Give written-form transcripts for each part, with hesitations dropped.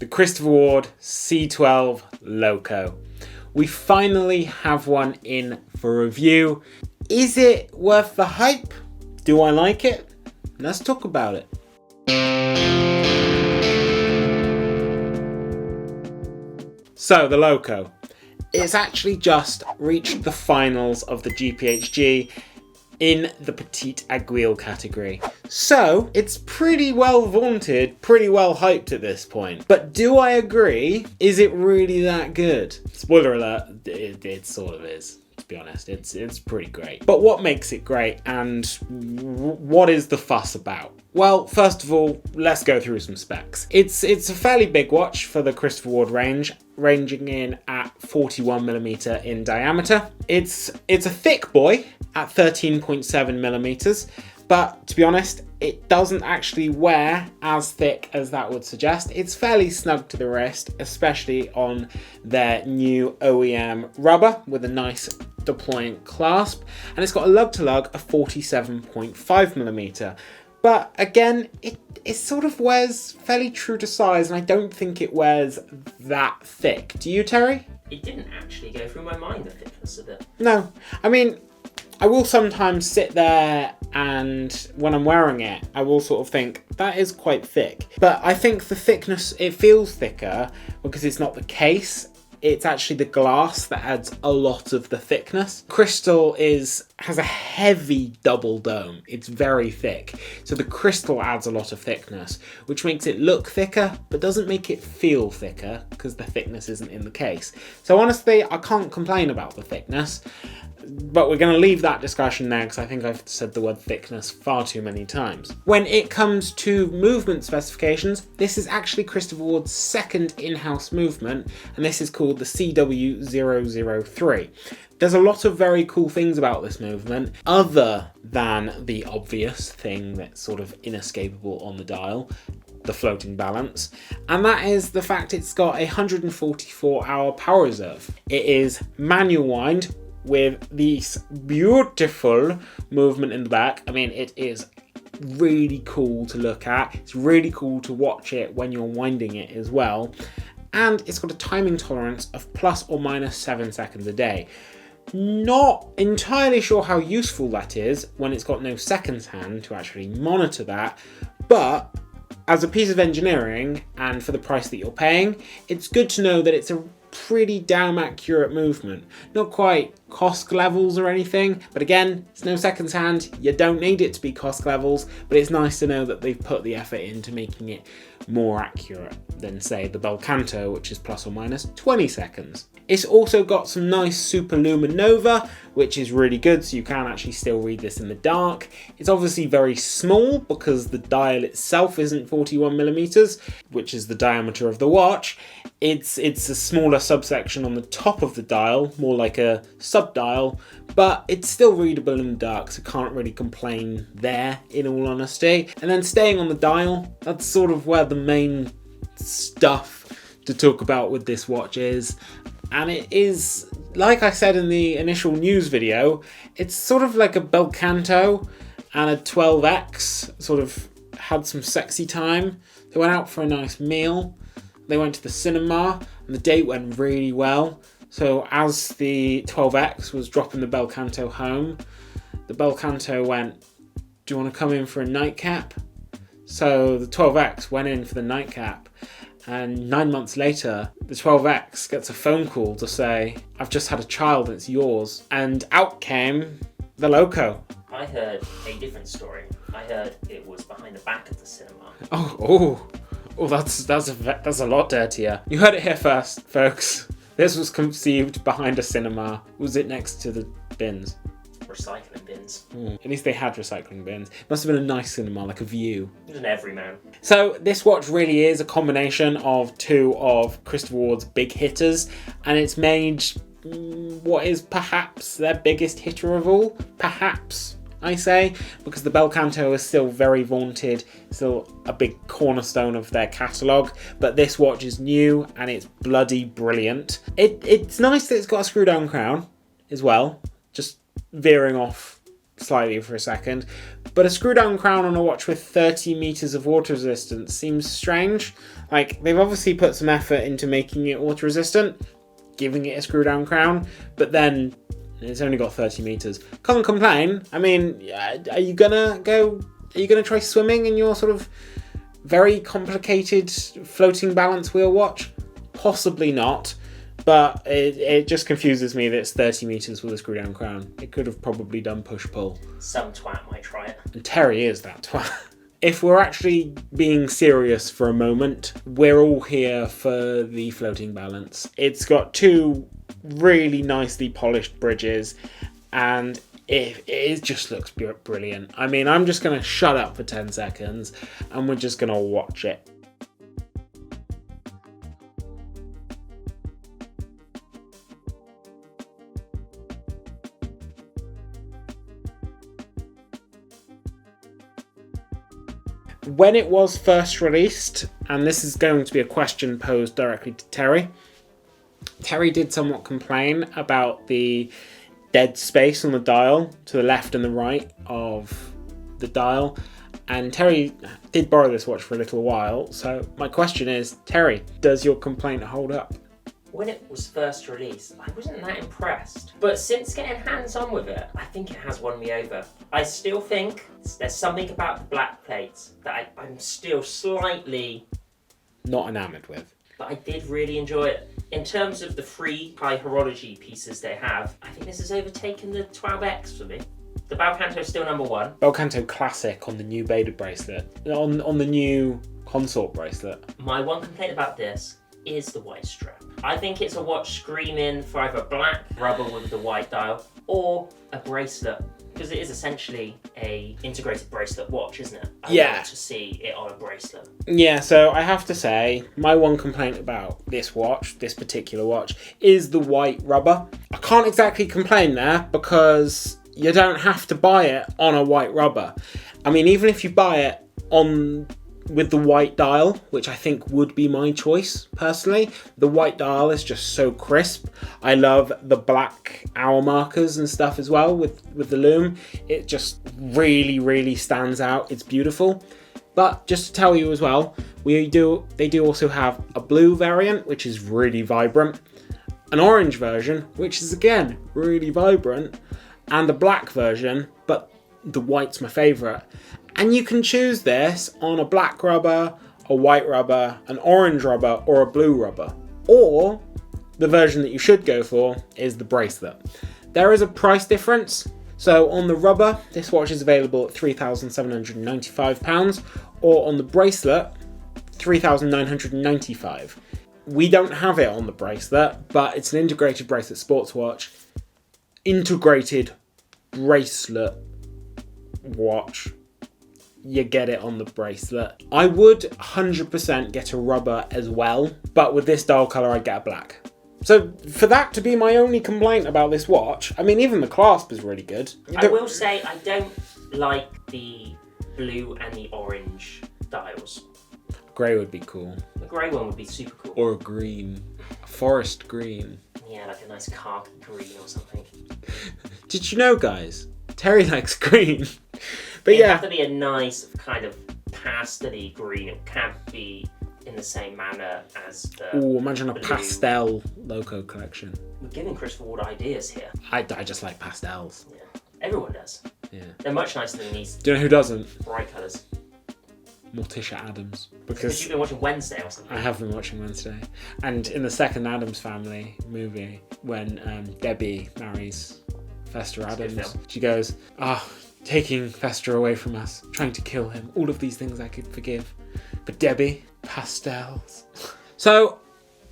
the Christopher Ward C12 Loco. We finally have one in for review. Is it worth the hype? Do I like it? Let's talk about it. So, the Loco. It's actually just reached the finals of the GPHG in the Petite Aiguille category. So, it's pretty well vaunted, pretty well hyped at this point. But do I agree? Is it really that good? Spoiler alert, it sort of is. To be honest, it's pretty great. But what makes it great, and what is the fuss about? Well, first of all, let's go through some specs. It's a fairly big watch for the Christopher Ward range, ranging in at 41mm in diameter. It's a thick boy at 13.7mm, but to be honest, it doesn't actually wear as thick as that would suggest. It's fairly snug to the wrist, especially on their new OEM rubber with a nice deployant clasp, and it's got a lug-to-lug of 47.5mm. But again, it sort of wears fairly true to size, and I don't think it wears that thick. Do you, Terry? It didn't actually go through my mind, the thickness of it. No. I mean, I will sometimes sit there and when I'm wearing it, I will sort of think, that is quite thick. But I think the thickness, it feels thicker because it's not the case. It's actually the glass that adds a lot of the thickness. Crystal has a heavy double dome. It's very thick. So the crystal adds a lot of thickness, which makes it look thicker, but doesn't make it feel thicker because the thickness isn't in the case. So honestly, I can't complain about the thickness. But we're going to leave that discussion there because I think I've said the word thickness far too many times. When it comes to movement specifications, this is actually Christopher Ward's second in-house movement, and this is called the CW003. There's a lot of very cool things about this movement, other than the obvious thing that's sort of inescapable on the dial, the floating balance, and that is the fact it's got a 144-hour power reserve. It is manual wind, with this beautiful movement in the back. I mean, it is really cool to look at. It's really cool to watch it when you're winding it as well. And it's got a timing tolerance of plus or minus 7 seconds a day. Not entirely sure how useful that is when it's got no seconds hand to actually monitor that, but as a piece of engineering and for the price that you're paying, it's good to know that it's a pretty damn accurate movement. Not quite Kosk levels or anything, but again, it's no seconds hand. You don't need it to be Kosk levels, but it's nice to know that they've put the effort into making it more accurate than, say, the Belcanto, which is plus or minus 20 seconds. It's also got some nice super luminova, which is really good, so you can actually still read this in the dark. It's obviously very small because the dial itself isn't 41mm, which is the diameter of the watch. It's a smaller subsection on the top of the dial, more like a sub-dial, but it's still readable in the dark, so can't really complain there, in all honesty. And then staying on the dial, that's sort of where the main stuff to talk about with this watch is. And it is, like I said in the initial news video, it's sort of like a Belcanto and a 12X sort of had some sexy time. They went out for a nice meal. They went to the cinema and the date went really well. So as the 12X was dropping the Belcanto home, the Belcanto went, do you want to come in for a nightcap? So the 12X went in for the nightcap. And 9 months later, the 12X gets a phone call to say, I've just had a child, it's yours. And out came the Loco. I heard a different story. I heard it was behind the back of the cinema. Oh, that's a lot dirtier. You heard it here first, folks. This was conceived behind a cinema. Was it next to the bins? Recycling bins. At least they had recycling bins. Must have been a nice cinema, like a View. It was an everyman. So this watch really is a combination of two of Christopher Ward's big hitters, and it's made what is perhaps their biggest hitter of all. Perhaps, I say, because the Belcanto is still very vaunted, still a big cornerstone of their catalogue, but this watch is new and it's bloody brilliant. It's nice that it's got a screw down crown as well, just veering off slightly for a second. But a screw down crown on a watch with 30 meters of water resistance seems strange. Like, they've obviously put some effort into making it water resistant, giving it a screw down crown, but then it's only got 30 meters. Can't complain. I mean, are you gonna try swimming in your sort of very complicated floating balance wheel watch? Possibly not. But it just confuses me that it's 30 meters with a screw down crown. It could have probably done push-pull. Some twat might try it. And Terry is that twat. If we're actually being serious for a moment, we're all here for the floating balance. It's got two really nicely polished bridges, and it just looks brilliant. I mean, I'm just going to shut up for 10 seconds, and we're just going to watch it. When it was first released, and this is going to be a question posed directly to Terry, Terry did somewhat complain about the dead space on the dial to the left and the right of the dial, and Terry did borrow this watch for a little while. So my question is, Terry, does your complaint hold up? When it was first released, I wasn't that impressed. But since getting hands-on with it, I think it has won me over. I still think there's something about the black plates that I'm still slightly not enamoured with. But I did really enjoy it. In terms of the free high horology pieces they have, I think this has overtaken the 12X for me. The Balcanto is still number one. Balcanto Classic on the new Beta bracelet. On the new Consort bracelet. My one complaint about this is the white strap. I think it's a watch screaming for either black rubber with the white dial or a bracelet, because it is essentially a integrated bracelet watch, isn't it? I want to see it on a bracelet. Yeah, so I have to say, my one complaint about this watch, this particular watch, is the white rubber. I can't exactly complain there because you don't have to buy it on a white rubber. I mean, even if you buy it with the white dial, which I think would be my choice personally. The white dial is just so crisp. I love the black hour markers and stuff as well with the lume. It just really, really stands out. It's beautiful. But just to tell you as well, they do also have a blue variant, which is really vibrant, an orange version, which is again really vibrant, and a black version, but the white's my favourite. And you can choose this on a black rubber, a white rubber, an orange rubber, or a blue rubber. Or the version that you should go for is the bracelet. There is a price difference. So on the rubber, this watch is available at £3,795, or on the bracelet, £3,995. We don't have it on the bracelet, but it's an integrated bracelet sports watch. Integrated bracelet watch. You get it on the bracelet. I would 100% get a rubber as well, but with this dial colour I'd get a black. So for that to be my only complaint about this watch, I mean, even the clasp is really good. I will say I don't like the blue and the orange dials. Grey would be cool. The grey one would be super cool. Or a green. A forest green. Yeah, like a nice khaki green or something. Did you know, guys? Terry likes green. But It'd have to be a nice kind of pastel-y green. It can't be in the same manner as the imagine a blue. pastel Loco collection. We're giving Christopher Ward ideas here. I just like pastels. Yeah, everyone does. Yeah. They're much nicer than these Do you know who doesn't? bright colours. Morticia Adams. Because you've been watching Wednesday or something. I have been watching Wednesday. And in the second Addams Family movie, when Debbie marries Fester Adams, she goes, taking Fester away from us, trying to kill him, all of these things I could forgive. But Debbie, pastels. So,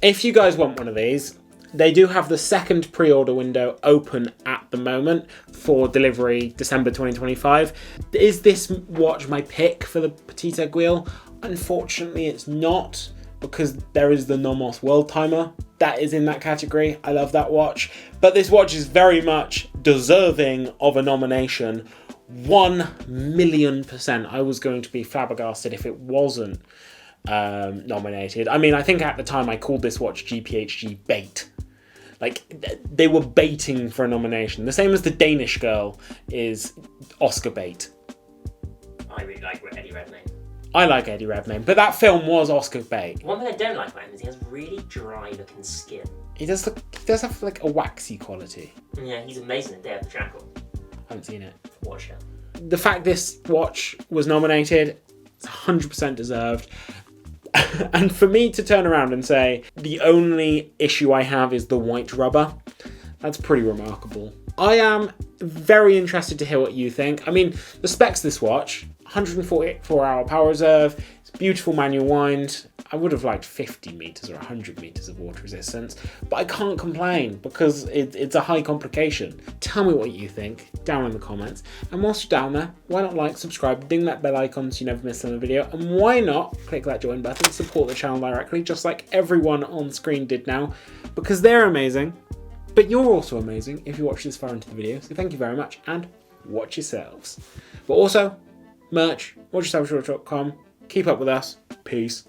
if you guys want one of these, they do have the second pre-order window open at the moment for delivery December 2025. Is this watch my pick for the Petite Aiguille? Unfortunately, it's not, because there is the Nomos World Timer that is in that category. I love that watch. But this watch is very much deserving of a nomination. 1,000,000%. I was going to be flabbergasted if it wasn't nominated. I mean, I think at the time I called this watch GPHG bait. Like, they were baiting for a nomination. The same as the Danish girl is Oscar bait. I really like Eddie Redmayne. I like Eddie Redmayne, but that film was Oscar bait. One thing I don't like about him is he has really dry looking skin. He does have like a waxy quality. Yeah, he's amazing in Day of the Jackal. I haven't seen it. Watch it. The fact this watch was nominated, it's 100% deserved. And for me to turn around and say, the only issue I have is the white rubber, that's pretty remarkable. I am very interested to hear what you think. I mean, the specs of this watch, 144-hour power reserve, it's beautiful manual wind. I would have liked 50 meters or 100 meters of water resistance, but I can't complain because it's a high complication. Tell me what you think down in the comments. And whilst you're down there, why not like, subscribe, ding that bell icon so you never miss another video, and why not click that join button, support the channel directly, just like everyone on screen did now, because they're amazing. But you're also amazing if you watch this far into the video, so thank you very much, and watch yourselves. But also, merch, watchyourselves.com, keep up with us, peace.